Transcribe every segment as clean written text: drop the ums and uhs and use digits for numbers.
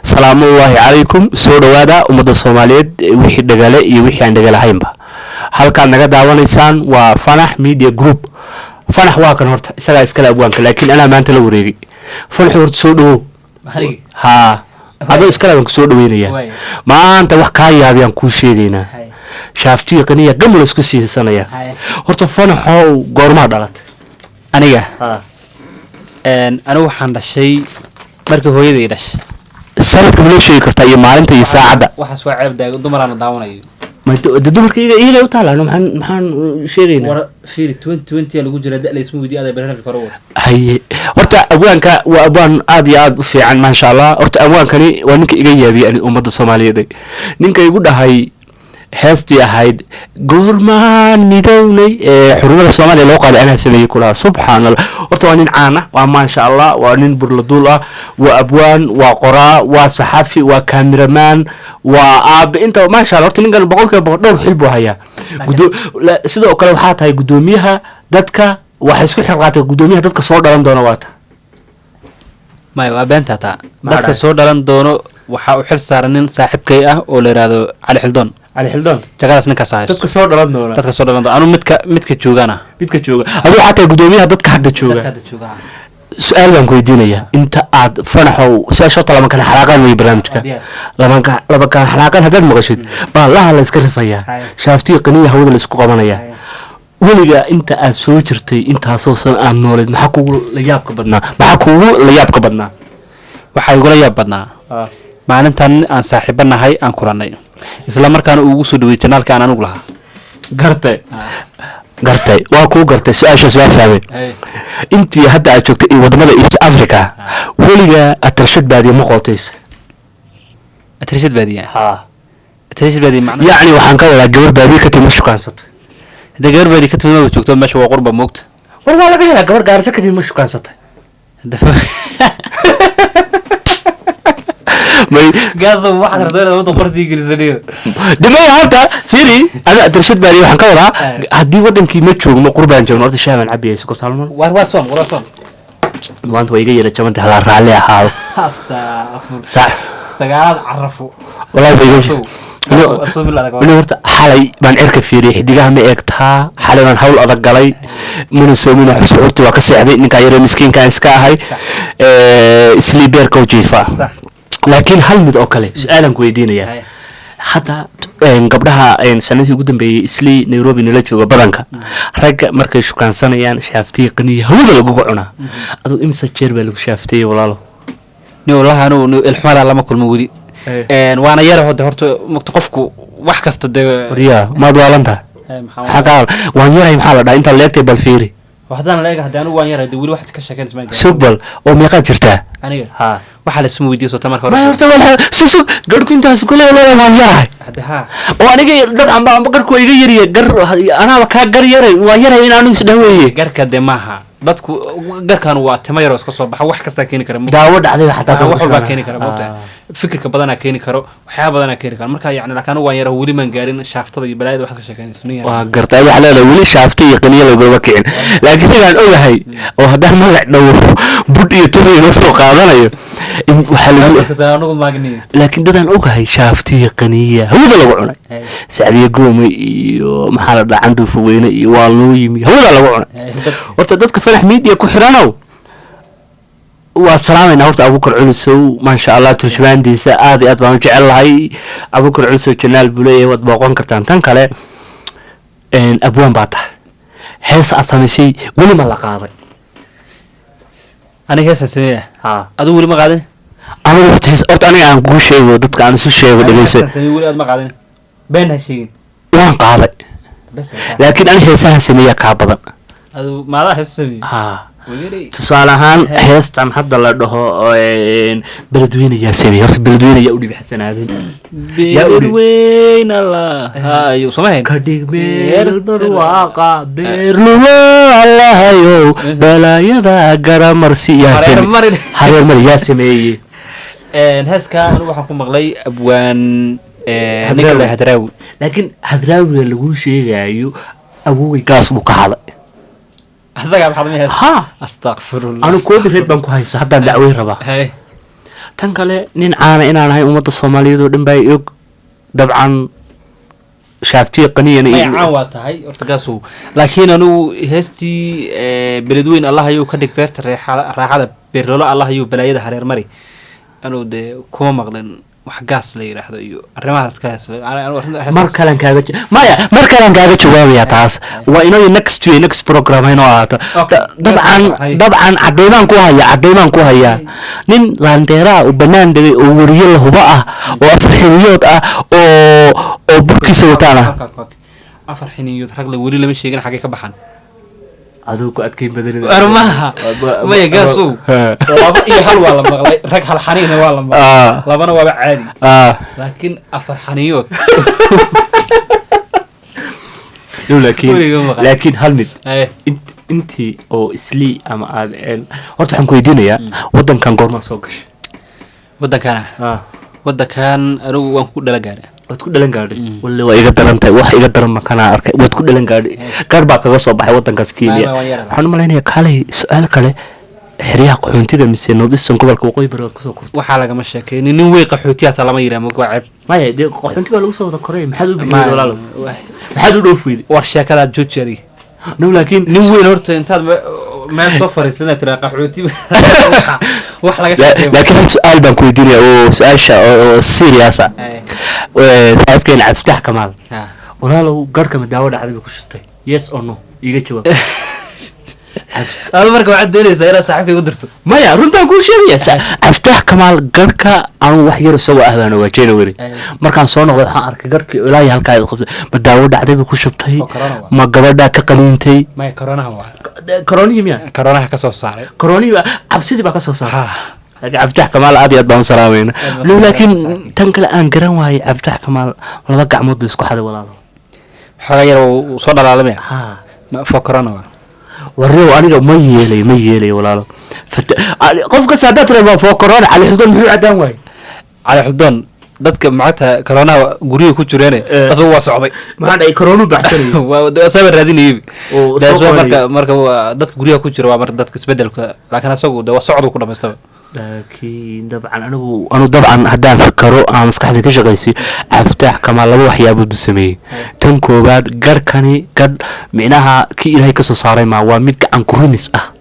salaamu ullaahi calaykum. soo dhawaada ummadda Soomaaliyeed wixii dhagale iyo wixii aan dhagalahaynba. halkaad naga daawanaysaan waa Fanax Media Group. Fanax waa kan horta isaga iskala abwaanka laakiin ana maanta la wareegay. Fanax horta soo dhawo. Ha ado iskala abwaanka soo dhaweynaya. maanta wax ka yaabiyaan ku sheegaynaa. shaaftii qaniya gamul isku siisanaya. horta Fanaxow goorma dhalatay? aniga anigu waxaan dhashay markii hooyaday dhashay. sanadka ma sheegi kartaa iyo maalinta iyo saacada? waxaas waa ceeb daag dumarana daawanayo. ma dumarka iyaga u taalaan maxaan sheegaynaa? war fiiri 2020 lagu jira da la ismu widi aday barnaamij karo. haye horta abwaanka waa abwaan aad iyo aad u fiican ma sha Allah. horta abwaankani waa ninka iga yaabiyay ummadda Soomaaliyeed. ninka igu dhahay heestii ahayd goormaan midownay xurumada Soomaaliya loo qaaday anaa sameeyay kula subhanallah. horta waa nin caan ah waa ma sha Allah waa nin burladuul ah waa abwaan waa qoraa waa saxafi waa cameraman waa aab inta ma sha Allah. horta ninkan boqolkiiba dhowr xil buu hayaa. sidoo kale waxaa tahay gudoomiyaha dadka waxa isku xilqaatay gudoomiyaha dadka soo dhalan doona waata may waa beenta taa dadka soo dhalan doono waxa uu xil saaran nin saaxiibkay ah oo la yiraahdo Cali Xildon. علي حلدون tagaas ninkaas ah dadka soo dhalan doona anu midka joogana aduu xataa gudoomiyaha dadka hadda jooga. su'aal baan ku weydiinaya inta aad Fanaxow su'aasha lama kana xalaaqan way barnaamijka laba kan xalaaqan hadaad maqashid baa la iska rifayaa shaaftii qaniya hawada la isku qabanaya. weliga inta aad soo jirtay intaasoo san aan nooleed maxaa kugu la yaabka badnaa? waxaa igu la yaab badnaa maalintan aan saaxiibanahay aan kulanay isla markaana ugu soo dhaweeyay channelka aan anigu lahaa. gartay waa ku gartay su'aashaas waa fahmay. intii hadda aad joogtay wadamada East Africa weliga atarshad baadiye ma qotays? atarshad baadiye macna yani waxaan ka wadaa gabar baadiye ka timid shukaansatay. hada gabar baadiye ka timid ma joogto meesha waa qurba moogta war waa laga helaa gabar gaarisa ka timid ma shukaansatay. gaaso waxaad rabtaa waddan qortii gelisanay dibada horta fiiri ana atarshad baadiye waxaan ka wadaa haddii wadankii ma joogno qurbaan joogno horta shaaban cabiyayso ko talmo war soom maanta way iga yeelay jamanta hala raali ahaado sagaal carafo wallahi bay gasho ino horta xalay baan cirka fiiriyay xidigaha ma eegtaa xalay baan hawl adag galay mana soomina xusuurti waa ka seexday ninka yare miskiinka iska ahay sleeper ko jiifa. laakiin hal mid oo kale su'aalan ku weydiinaya hadda gabdhaha sanadii ugu dambeeyay isli Nairobi nala jooga badanka ragga markay shukaansanayaan shaaftii qaniya hawada lagu cunaa adoo imsa jeer baa lagu shaaftay walaalo ni wallahi anu ilxumada lama kulmo wali waana yar horta qofku wax kasta wariya ma dwaalanta xaqal waan yaray maxaa la dhahay inta leegtay bal fiiri waxdaan leeyahay hadaan waan yaray wali wax ka shaqeynaysa ma sugbal oo meeqa jirtaa aniga waxa la ismu weydiiyo soo tamarka hore ma horta wala sug garku intaas ku leeyahay waan yaray oo aniga dad aan garku iga yariye anaba ka gar yaray waan yaray in aanu isdhaweeyay garka de maaha dadku garkan waa tamayro iska soo baxa wax kasta keeni kara daawo dhacday xataa wax walba keeni kara moota fikirka badana keeni karo waxyaabo badana keeni karo marka yani laakiin waan yara wali man gaarin shaaftada iyo balaayada wax ka shaqeynayso waa gartay waxa leeyahay wali shaaftii iyo qaniya lagu kicin laakiin aan ogahay oo haddaan magac dhow bud iyo tabiin soo qaadanayo waxa lagu kasanaanu maagni laakiin dadaan ogahay shaaftii qaniya hawada lagu cunay saacadiyo goome iyo maxaa la dhacan duuf weyne iyo waa loo yimi hawada lagu cunay. horta dadka Fanax Media ku xiranow waa salaamina horta Abuukar Culusow ma sha Allah turjumaandiisa aad iyo aad baan jecel lahay. Abuukar Culusow channel buleeyay wad booqon kartaan tan kale abwaan baata hees aad samaysay wali ma la qaaday? aniga hees sameeya adu wali ma qaadan aniga horta aniga aan ku sheego dadka aan isu sheego dhageyso wali aad ma qaadan been ha sheegin waan qaaday laakiin aniga heesaha sameeya ka badan adu maada hees sameeya tusaale ahaan heestan hadda la dhaho beledweyne yaa sameeyay horta beledweyne yaa u dhibi xasanaadin beledweyne la hayo samayn ka dhig meel barwaaqa beerluwa allahayo balaayada garamarsi yaa sameeyay hareer mari yaa sameeyay heeska anu waxaan ku maqlay abwaan ninka hadraawi laakiin hadraawi lagu sheegayo awoway gaas buu ka haday asaga maxad ma hees ha astaghfirullah anu koodi reed baan ku hayso hadda dacway raba tan kale nin caana inaan ahay ummadda soomaaliyeed oo dhan baa og dabcan shaaftiya qaniyana may caan waa tahay horta gaasow laakiin anugu heestii beledweyn allah ayuu ka dhig beerta raaxada beerlolo allah ayuu balaayada hareer mari anuu dee kuma maqlin wax gaas la yidhaahdo iyo arrimahaas kaas mar kalen kaaga jawaabaya taas waa inoo next program inoo ahaato dabcan cadeymaan ku haya nin laandeeraa oo banaan degay oo wariyo lahuba ah oo afar xiniyood ah oo burkiisa wataana afar xiniyood rag la weli lama sheegin xagee ka baxan aduu ku adkeyn badanida armaha maya gaasow laba iyo hal waa la maqlay rag hal xaniina waa la maqlay labana waaba caadi laakiin afar xaniyood laakiin hal mid intii oo islii ama aad horta waxaan ku weydiinayaa wadankan goormaa soo gashay wadankan anigu waan ku dhala gaadhay waad ku dhalan gaadhay walle waa iga daran tahay wax iga daran makanaa arkay waad ku dhalan gaadhay gaar baa kaga soo baxay wadankaas Kenya waxaan u malaynayaa kaalay su-aal kale xeryaha qaxoontida mise northeastern gobolka waqooyi bari waad kasoo kortay waxaa lagama sheekeynin nin wey qaxootiya taa lama yidhaha waa ceeb maya dee qaxoontiga lagu soo wada koray maxaad u bixiyay walaalo maxaad u dhoof weyday war sheekadaad jooji adiga no laakiin nin weyn horta intaad meel soo fariisana tiraa qaxooti wax laga sheekeeyo laakiin su-aal baan ku weydiinaya oo su-aasha oo serious ah saaxiibkeena Cabditax Kamaal walaalow garhka ma daawo dhacday ku shutay yes or no iga jawaab aad marka waxaad doonaysaa inaad saaxiibka igu dirto maya runtaan kuu sheegaya Cabditax Kamaal garhka anu wax yar isagoo ahbaana waa January markaan soo noqday waxaan arkay garhkii ilaa halkaa ay qabtay ma daawo dhacday ku shubtay ma gabadha ka qaniintay maya corona corona ka soo saaray corona cabsidii baa ka soo saaray Cabditax Kamaal aad iyo aad baan salaamayna laakiin tan kale aan garan waayay Cabditax Kamaal laba gacmood buu isku xaday walaalo xogaa yar uu soo dhalaalamay fo corona warreew aniga ma yeelay walaalo qofka saadaad reebo fo corona cali xudon muxuu cadaan waayay cali xudon dadka macata corona guriga ku jireen asoo waa socday maxaa dhacay corona baxsanay waa sabab raadinayay oo marka dadka guriga ku jira waa marka dadka isbedelka laakiin asoo waa socdo ku dhameystay laakiin dabcan anu dabcan haddaan fikaro aan maskaxda ka shaqaysay Cabditax Kamaal laba waxyaabo uu sameeyay tan koobaad garkani gad micnaha ki ilaahay ka soo saaray ma waa mid gacan ku rumis ah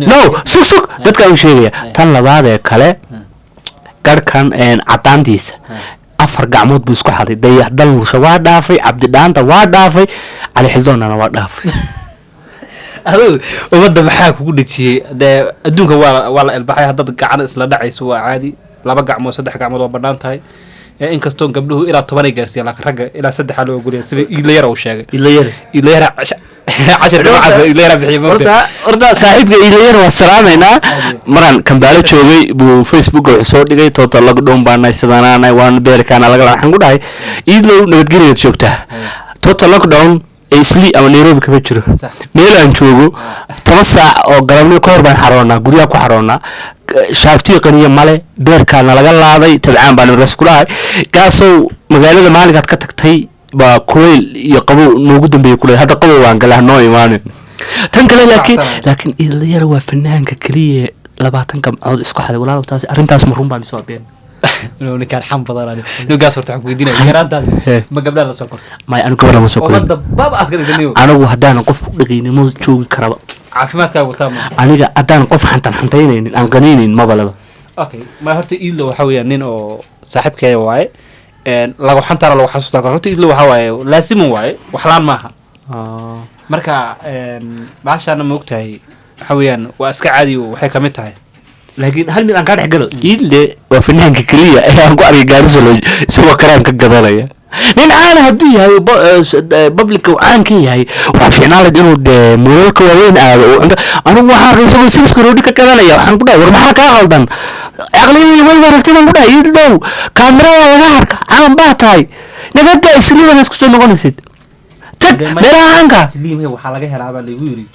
no sug dadka uu sheegaya tan labaad ee kale garkan cadaantiisa afar gacmood buu isku xaday dayax dalmusha waa dhaafay cabdi dhaanta waa dhaafay cali xildoonana waa dhaafay aduu umada maxaa kugu dhajiyay dee adduunka waa la elbaxay haddaad gacan isla dhacayso waa caadi laba gacmood saddex gacmood waa bannaan tahay inkastoo gabdhuhu ilaa 10 ay gaarsiiyaan laakiin ragga ilaa 3 loo ogolyahay sida iilayara uu sheegay iilayara 10 iilayara bixiyay horta saaxiibka iilayara waa salaameynaa maraan kambaalo joogay buu Facebook wuxuu soo dhigay total lockdown baanay sidanaanay waan beerkaana laga waxaan ku dhahay iidlow nabadgelyo joogtaa total lockdown isli ama Nairobi kaba jiro meel aan joogo 10 saac oo galabnimo ka hor baan xaroonaa guriga ku xaroonaa shaaftiyo qaniye male beerkaana laga laaday tabcaan baan rasuulahay gaasow magaalada maalinkaad ka tagtay ba kuleel iyo qabow noogu dambeeyay kuleel hadda qabow waan galaa noo imaan tan kale laakiin ilayar waa fanaanka kaliya 20 gabdhood isku xaday walaalow taas arintaas ma run baan soo been inuu kan xam badan inuu gaas horta ku weydiinay yaraantaas ma gabdhaha la soo kortay ma anu gabadha ma soo korin baba askariga anigu haddaan qof dhaqaynimo joogi karaba caafimaadkaaga wataa aniga haddaan qof xantaynaynin aan qaniinin ma balaba okay ma horta iidlo waxa weeyaan nin oo saaxiibkeeda waaye lagu xantara lagu xasuusta horta iidlo waxa waaye laasimin waaye wax laan maaha marka baashana ma ogtahay waxa weeyaan waa iska caadi waxay ka mid tahay laakiin hal mid aan ka dhex galo iidle waa fanaanka kaliya ee aan ku arkay gaariso isagoo karaan ka gadanaya nin aan hadduu yahay public uu caan ka yahay waxa fiicnaan lahayd inuu dee moolalka waaweyn aado anigu waxaan isagoo siska roodhi ka gadanaya waxaan ku dhahay war maxaa kaa qaldan aqliyadii weliba aragtay baan ku dhahay iidlow kaamirada laga harka caan baa tahay nagada isliidan isku soo noqonaysid tag meelaha caanka isliimay waxaa laga helaa baa lagu yiri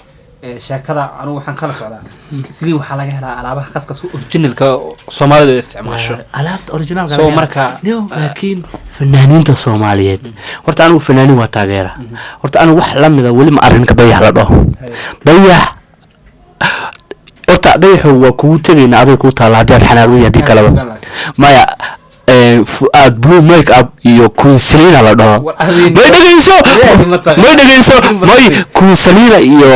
sheekada anu waxaan kala socdaa isliin waxaa laga helaa alaabaha qaskaas originalka Soomaalidu ay isticmaasho alaabta originalka soo marka laakiin fanaaniinta Soomaaliyeed horta anigu fanaanin waa taageera horta anigu wax la mid ah wali ma arin ka dayax la dhaho dayax horta dayaxu waa kugu tegayna aday kuu taalla haddii aad xanaaqdiya haddii kaleba maya fu'aad blue make up iyo queen selina la dhaho may dhegeyso queen selina iyo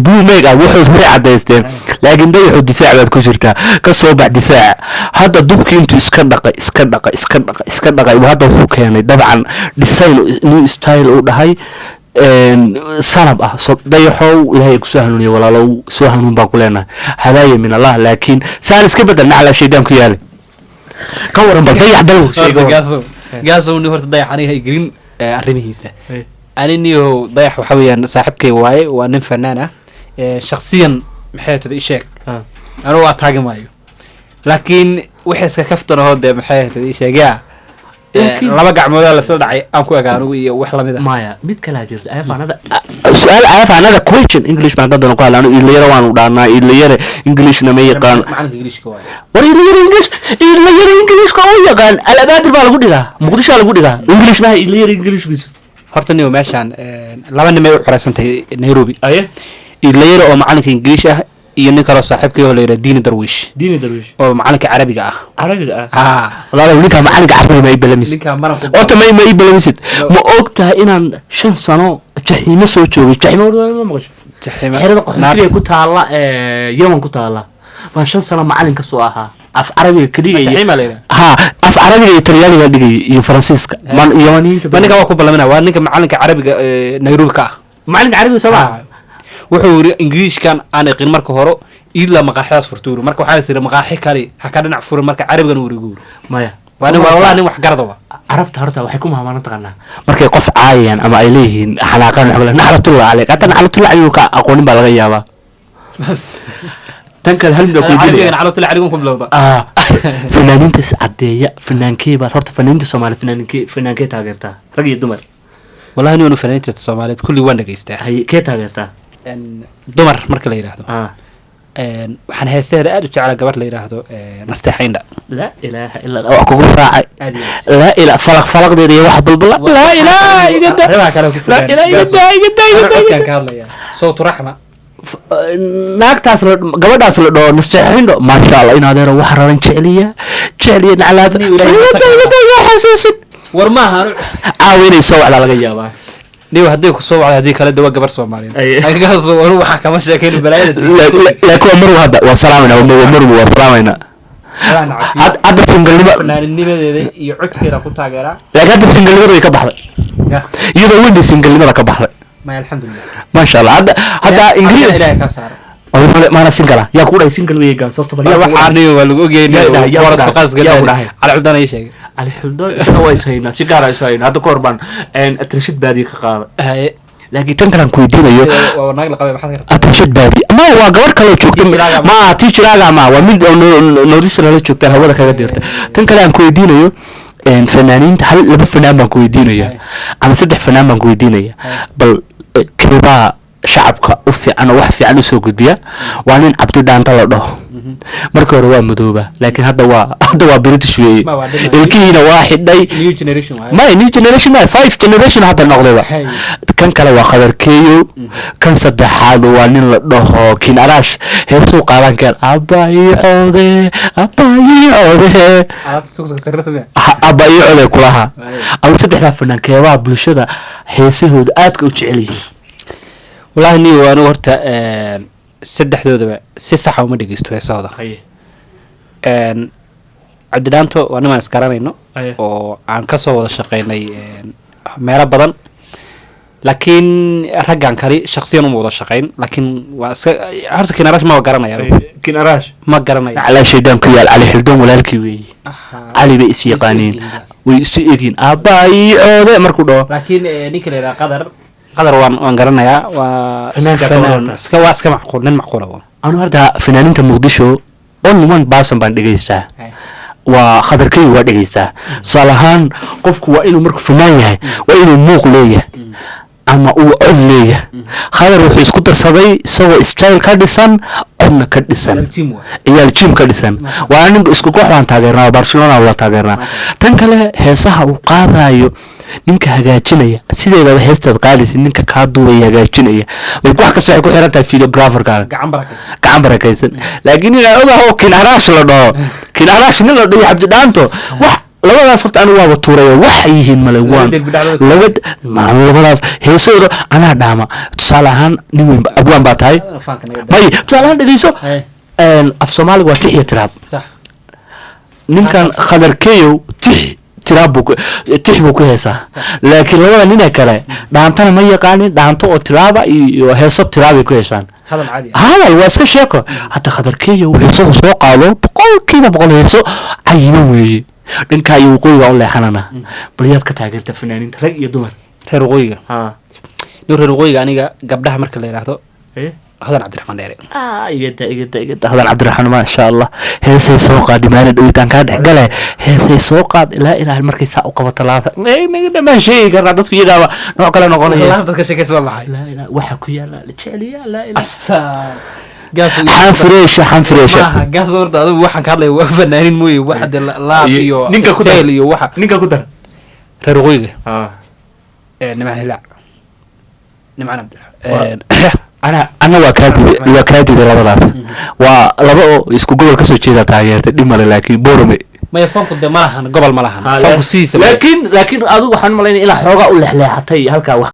blue make up wuxuu way cadaysteen laakiin dayaxu difaac baad ku jirtaa ka soo bax difaac hadda dubkii intuu iska dhaqay hadda wuxuu keenay dabcan design new style uu dhahay sanab ah dayaxow ilaahay kusoo hanuuniya walaalow soo hanuun baan ku leenahay hadaaya min allah laakiin saan iska bedel nacla shaydaan ku yaali ka waran bal dayax dal gaasow ni horta dayax aniga hay gelin arrimihiisa aniniyo dayax waxa weeyaan saaxiibkay waaye waa nin fanaan ah shakhsiyan maxay tahay ii sheeg anigu waa taagi maayo laakiin wixii iska kaftanaho dee maxay tahay ii sheegyaa laba gacmoodaa lasla dhacay aan ku egaa anigu iyo wax lamid a maya mid kalaa jirta su-aal ayafaanada question english baan dadana ku hadla anu iilayara waanu dhaanaa iilayare englishna ma yaqaan war iilayare englishka u yaqaan alabaadir baa lagu dhigaa muqdishaa lagu dhigaa english maha iilayare englishkiisu horta niyo meeshaan laba nin may u xoreysantahay nairobi iilayare oo macalinka ingiliish ah iyo nin kaloo saaxiibkii oo la yidhaha diini darwiish oo macalinka carabiga ah walaalow ninkaa macalinka carabiga ma ii balamisid horta ma ii balamisid ma og tahay inaan 5 sano jaxiimo soo joogay jaxiimo maqasho xerada qoxotiga ku taala yaman ku taala baan 5 sano macalin ka soo ahaa af carabiga kaliya af carabiga iyo talyaaniga dhigay iyo faransiiska man yamaniinta ninka waa ku ballamina waa ninka macalinka carabiga nairobi ka ah macalinka carabiga sabaa wuxuu yiri ingiriishkan aan aqin marka hore idla maqaaxidaas furtuur marka waxa sir maqaaxi kale ha ka dhinac furan marka carabigan uu rigo maya waa nin wax garada waa carabta horta waxay ku maamaalan taqaanaa markay qof caayaan ama ay leeyihiin xanaaqan xogla naxratullah alayk hata naxratullah ayuu ka aqoonin baa laga yaabaa tan kale hal mid ku diiday naxratullah alaykum ku bilowda fanaaniinta cadeeya fanaankee baa horta fanaaniinta Soomaaliyeed fanaankee taageertaa rag iyo dumar wallahi inuu fanaaniinta Soomaaliyeed kulli waan dhageystaa hay kee taageertaa dumar marka la yiraahdo waxaan heesaha aad u jeclaa gabar la yiraahdo nasteexaynda la ilaaha illa allah kugu raacay la ila falaqdeeda iyo wax balbal la ilaaha igada reeba kale ku la ilaaha igada ka hadlaya sawtu raxma naagtaas gabadhaas la dhoo nasteexaynda ma sha Allah in adeero wax raran jeceliya naclaad xasuusin war ma ahan caawinay soo wacda laga yaabaa niyo haddii ku soo wacday haddii kala dawa gabar Soomaaliyeed agaas oo waxa kama sheekeen balaayada laakiin mar hadda waa salaamayna hadda singalnimo fanaaninimadeeda iyo codkeeda ku taageera laakiin hadda singalnimada way ka baxday iyadoo wendi singalnimada ka baxday ma alxamdulillah ma sha Allah hadda ingiriis ilaahay ka saaro maana singala yaa ku dhahay singal weey gaan sababta bal waxa aniga waa lagu ogeeyay waras qas galay ala xuldan ay sheegay ali xuldan isna way sayna si gaar ah sayna hadda korban atrishid baadi ka qaada laakiin tan kale ku weydiinayo waa naag la qabay maxaad gartaa atrishid baadi ma waa gabar kale joogta ma tiijiraaga ma waa mid noodis la joogta hawada kaga dirta tan kale aan ku weydiinayo fanaaniinta hal laba fanaan baan ku weydiinaya ama saddex fanaan baan ku weydiinaya bal kiba shacabka u fiican wax fiican u soo gudbiya waa nin Cabdi Dhaanta la dhaho markii hore waa madooba laakiin hadda waa British weey ilkiina waa xidhay new generation new generation 5 generation hadda noqdayba kan kale waa qadarkeeyo kan saddexaad waa nin la dhaho Kin Arash heertu qaadan kar abaayode abaayode kulaha aw saddexda fanaankee waa bulshada heesahooda aad ka u jecel yihiin والله ني وانا ورتا سدخدودبا سي صح وما دغيستو heesooda Cabdi Dhaanto waa niman iskaranayno oo aan ka soo wada shaqeynay meelo badan laakiin raggan kali shakhsiyan u wada shaqeyn laakiin waa horta Kin Arash ma garanaya Kin Arash ma garanaya ala shaydan ku yaal Ali Xildon walaalkii weey Ali bay is yaqaaniin way is eegin abaay oode markuu dhaw laakiin ninka leeyahay qadar waan garanayaa waa iska macquul nin macquul ah anu harda fanaaniinta Muqdisho only one person baan dhageystaa waa qadarkay waa dhageystaa salahan qofku waa inuu markuu fumaan yahay waa inuu muuq leeyahay ama uu cod leeyahay khadar wuxuu isku darsaday isagoo style ka dhisan codna ka dhisan ciyaal jim ka dhisan waa nin isku koox waan taageernaa Barcelona wala taageernaa tan kale heesaha uu qaadayo ninka hagaajinaya sideedaba heestaad qaadaysa ninka ka duubay hagaajinaya way wax ka soo ku xiran tahay videographer-ka gacan barakaysan laakiin ina ogahay kinarash la dhaho kinarash nin la dhaho Cabdi Dhaanto wax labadaas horta anu waaba tuuray wax yihiin male waan labadaas heesooda ana dhaama tusaale ahaan nin weyn abwaan baa tahay may tusaale ahaan dhageyso af Soomaaliga waa tixiya tiraab ninkan Khadar Keyo tixbu ku heesaa laakiin labada nin kale dhaantana ma yaqaanin dhaanto oo tiraaba iyo heeso tiraaba ku heesaan hadal waa iska sheeko hata Khadar Keyo wuxuu soo qaado boqolkiiba boqol heeso cayiman weeye dhanka ay waqooyiga u leexanana bariyaad ka taageerta fanaaniinta rag iyo dumar reer waqooyiga reer waqooyiga aniga gabdhaha marka la yiraahdo هذا عبد الرحمن ديري يقد هذا عبد الرحمن ما شاء الله هيسي سوق ديمان دويتان كاد خغله هيسي سوق لا اله markay saa u qabato laafta ma sheegi karna dadku iyaga nooc kale noqonaya laafta ka sheekaysa waa maxay la ilaha waxa ku yaala la jeceliya la ilaha asta حنفريش قاس ورده adu waxaan ka hadlay waa fanaanin mooyee waxa laaf iyo ninka ku teel iyo waxa ninka ku dar reer waqooyiga niman hilaa niman Cabdi أنا وكادي لبلاس ولبا اسكو قبل كسو جيدا تاغيرتay dhimale laakiin boorome ma yafanku de malahan gobol malahan fanku siisa laakiin adu waxaan malaynaa ilaa xoogaa u leexleexatay halka wax